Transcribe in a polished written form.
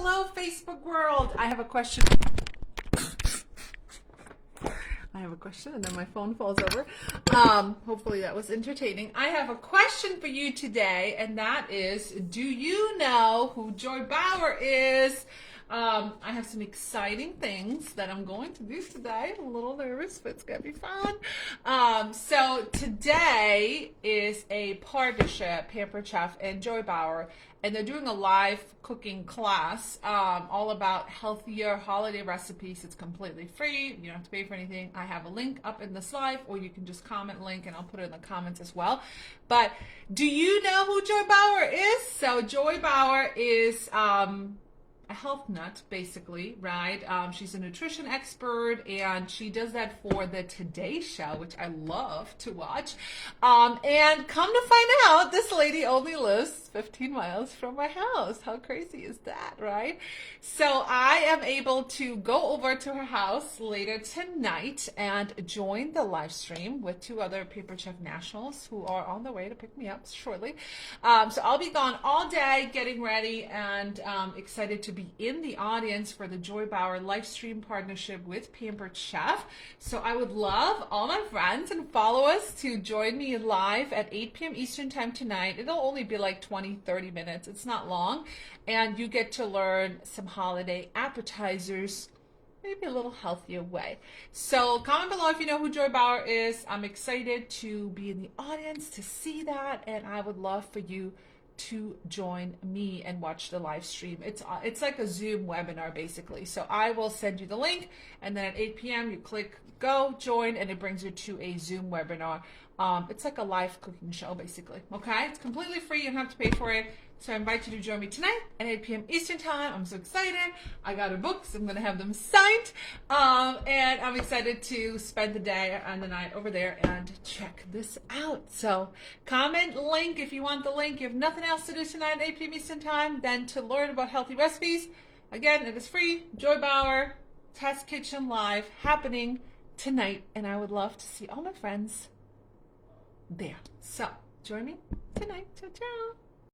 Hello, Facebook world. I have a question. And then my phone falls over. Hopefully that was entertaining. I have a question for you today, and that is, do you know who Joy Bauer is? I have some exciting things that I'm going to do today. I'm a little nervous, but it's going to be fun. So today is a partnership, Pampered Chef and Joy Bauer, and they're doing a live cooking class all about healthier holiday recipes. It's completely free. You don't have to pay for anything. I have a link up in this live, or you can just comment link, and I'll put it in the comments as well. But do you know who Joy Bauer is? So Joy Bauer is a health nut, basically, right? She's a nutrition expert, and she does that for the Today Show, which I love to watch. And come to find out, this lady only lives 15 miles from my house. How crazy is that, right? So I am able to go over to her house later tonight and join the live stream with two other Pampered Chef nationals who are on their way to pick me up shortly. So I'll be gone all day getting ready, and excited to be in the audience for the Joy Bauer live stream partnership with Pampered Chef. So I would love all my friends and followers to join me live at 8 p.m. Eastern time tonight. It'll only be like 20-30 minutes. It's not long. And you get to learn some holiday appetizers, maybe a little healthier way. So comment below if you know who Joy Bauer is. I'm excited to be in the audience to see that, and I would love for you to join me and watch the live stream. It's like a Zoom webinar, basically. So I will send you the link, and then at 8 p.m. you click go join, and it brings you to a Zoom webinar. It's like a live cooking show, basically. Okay, it's completely free. You don't have to pay for it. So I invite you to join me tonight at 8 p.m. Eastern time. I'm so excited. I got her books. I'm going to have them signed. And I'm excited to spend the day and the night over there and check this out. So comment link if you want the link. You have nothing else to do tonight at 8 p.m. Eastern time than to learn about healthy recipes. Again, it is free. Joy Bauer Test Kitchen Live happening tonight. And I would love to see all my friends there. So join me tonight. Ciao, ciao.